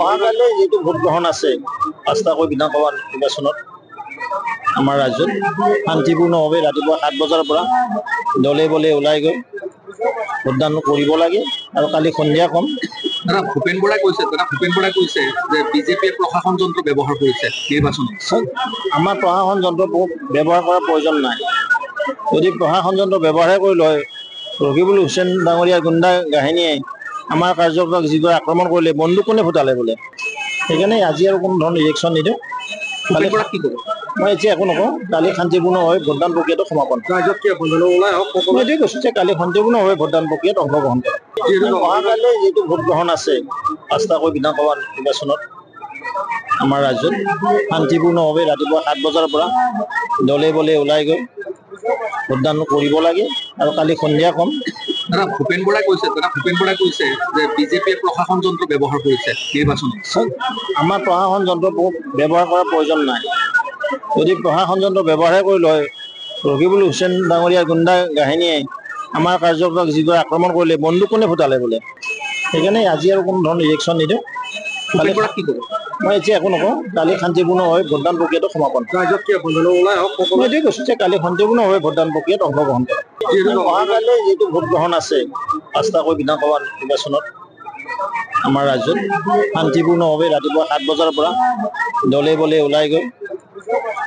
অহাকালৈ যিটো ভোট গ্ৰহণ আছে ৫টাকৈ বিধানসভা নিৰ্বাচনত আমাৰ ৰাজ্যত শান্তিপূৰ্ণভাৱে ৰাতিপুৱা ৭ বজাৰ পৰা দলে বলে ওলাই গৈ ভোটদান কৰিব লাগে আৰু কালি সন্ধিয়া কম। ভূপেন বৰাই কৈছে যে বিজেপিয়ে প্ৰশাসন যন্ত্ৰ ব্যৱহাৰ কৰিছে নিৰ্বাচনত। আমাৰ প্ৰশাসন যন্ত্ৰ ব্যৱহাৰ কৰাৰ প্ৰয়োজন নাই। যদি প্ৰশাসন যন্ত্ৰ ব্যৱহাৰহে কৰি লয়, ৰকিবুল হুছেইন ডাঙৰীয়া গুণ্ডা বাহিনীয়ে আমাৰ কাৰ্যকলাপ যিদৰে আক্ৰমণ কৰিলে, বন্দুক কোনে ফুটালে বোলে। সেইকাৰণে আজি আৰু কোনো ধৰণৰ ৰিয়েকশ্যন নিদিওঁ। মই এতিয়া একো নকওঁ। কালি শান্তিপূৰ্ণভাৱে ভোটদান প্ৰক্ৰিয়াটো সমাপন। মই এইটোৱে কৈছোঁ যে কালি শান্তিপূৰ্ণভাৱে ভোটদান প্ৰক্ৰিয়াত অংশগ্ৰহণ কৰে। অহাকালৈ যিটো ভোট গ্ৰহণ আছে ৫টাকৈ বিধানসভা নিৰ্বাচনত আমাৰ ৰাজ্যত শান্তিপূৰ্ণভাৱে ৰাতিপুৱা ৭ বজাৰ পৰা দলে বলে ওলাই গৈ ভোটদান কৰিব লাগে আৰু কালি সন্ধিয়া কম। ভূপেন বৰাই কৈছে যে বিজেপিয়ে প্ৰশাসন যন্ত্ৰ ব্যৱহাৰ কৰিছে নিৰ্বাচনত। আমাৰ প্ৰশাসন যন্ত্ৰ ব্যৱহাৰ কৰাৰ প্ৰয়োজন নাই। যদি প্ৰশাসন যন্ত্ৰ ব্যৱহাৰহে কৰি লয়, ৰকিবুল হুছেইন ডাঙৰীয়া গুণ্ডা বাহিনীয়ে আমাৰ কাৰ্যকলাপ যিদৰে আক্ৰমণ কৰিলে, বন্দুক কোনে ফুটালে বোলে। সেইকাৰণে আজি আৰু কোনো ধৰণৰ ৰিয়েকশ্যন নিদিওঁ। মই এতিয়া একো নকওঁ। কালি শান্তিপূৰ্ণভাৱে ভোটদান প্ৰক্ৰিয়াটো সমাপন। মই এইটোৱে কৈছোঁ যে কালি শান্তিপূৰ্ণভাৱে ভোটদান প্ৰক্ৰিয়াত অংশগ্ৰহণ কৰে। অহাকালৈ যিটো ভোট গ্ৰহণ আছে ৫টাকৈ বিধানসভা নিৰ্বাচনত আমাৰ ৰাজ্যত শান্তিপূৰ্ণভাৱে ৰাতিপুৱা ৭ বজাৰ পৰা দলে বলে ওলাই গৈ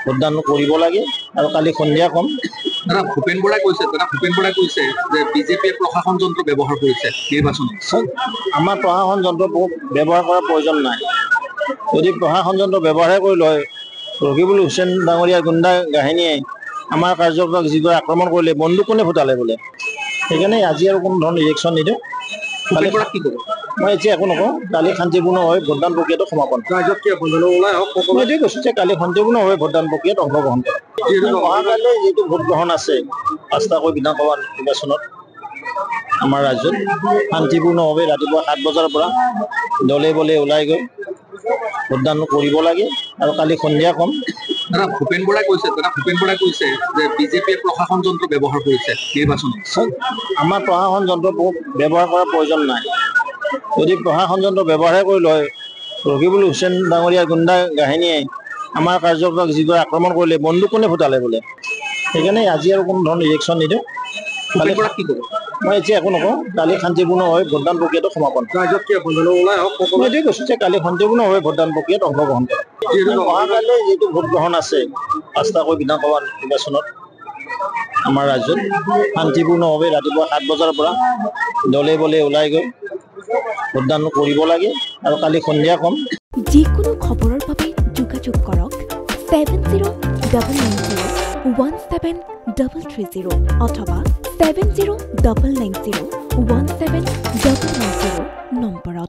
ভোটদান কৰিব লাগে আৰু কালি সন্ধিয়া কম। ভূপেন বৰাই কৈছে যে বিজেপিয়ে প্ৰশাসন যন্ত্ৰ ব্যৱহাৰ কৰিছে নিৰ্বাচনত। আমাৰ প্ৰশাসন যন্ত্ৰ ব্যৱহাৰ কৰাৰ প্ৰয়োজন নাই। যদি প্ৰশাসন যন্ত্ৰ ব্যৱহাৰহে কৰি লয়, ৰকিবুল হুছেইন ডাঙৰীয়া গুণ্ডা বাহিনীয়ে আমাৰ কাৰ্যকলাপ যিদৰে আক্ৰমণ কৰিলে, বন্দুক কোনে ফুটালে বোলে। সেইকাৰণে আজি আৰু কোনো ধৰণৰ ৰিয়েকশ্যন নিদিওঁ। মই এতিয়া একো নকওঁ। কালি শান্তিপূৰ্ণভাৱে ভোটদান প্ৰক্ৰিয়াটো সমাপন। মই এইটোৱে কৈছোঁ যে কালি শান্তিপূৰ্ণভাৱে ভোটদান প্ৰক্ৰিয়াত অংশগ্ৰহণ কৰে। অহাকালৈ যিটো ভোট গ্ৰহণ আছে ৫টাকৈ বিধানসভা নিৰ্বাচনত আমাৰ ৰাজ্যত শান্তিপূৰ্ণভাৱে ৰাতিপুৱা ৭ বজাৰ পৰা দলে বলে ওলাই গৈ ভোটদান কৰিব লাগে আৰু কালি সন্ধিয়া কম। ভূপেন বৰাই কৈছে যে বিজেপিয়ে প্ৰশাসন যন্ত্ৰ ব্যৱহাৰ কৰিছে নিৰ্বাচনত। আমাৰ প্ৰশাসন যন্ত্ৰ ব্যৱহাৰ কৰাৰ প্ৰয়োজন নাই। যদি প্ৰশাসন যন্ত্ৰ ব্যৱহাৰহে কৰি লয়, ৰকিবুল হুছেইন ডাঙৰীয়া গুণ্ডা বাহিনীয়ে আমাৰ কাৰ্যকলাপ যিদৰে আক্ৰমণ কৰিলে, বন্দুক কোনে ফুটালে বোলে। সেইকাৰণে আজি আৰু কোনো ধৰণৰ ৰিয়েকশ্যন নিদিওঁ। মই এতিয়া একো নকওঁ। কালি শান্তিপূৰ্ণভাৱে ভোটদান প্ৰক্ৰিয়াটো সমাপন। মই এইটোৱে কৈছোঁ যে কালি শান্তিপূৰ্ণভাৱে ভোটদান প্ৰক্ৰিয়াত অংশগ্ৰহণ কৰে। অহাকালৈ যিটো ভোট গ্ৰহণ আছে ৫টাকৈ বিধানসভা নিৰ্বাচনত আমাৰ ৰাজ্যত শান্তিপূৰ্ণভাৱে ৰাতিপুৱা ৭ বজাৰ পৰা দলে বলে ওলাই গৈ ভোটদান কৰিব লাগে আৰু কালি সন্ধিয়া কম। যিকোনো খবৰৰ বাবে যোগাযোগ কৰক 7090173330 অথবা 7099017990 নম্বৰত।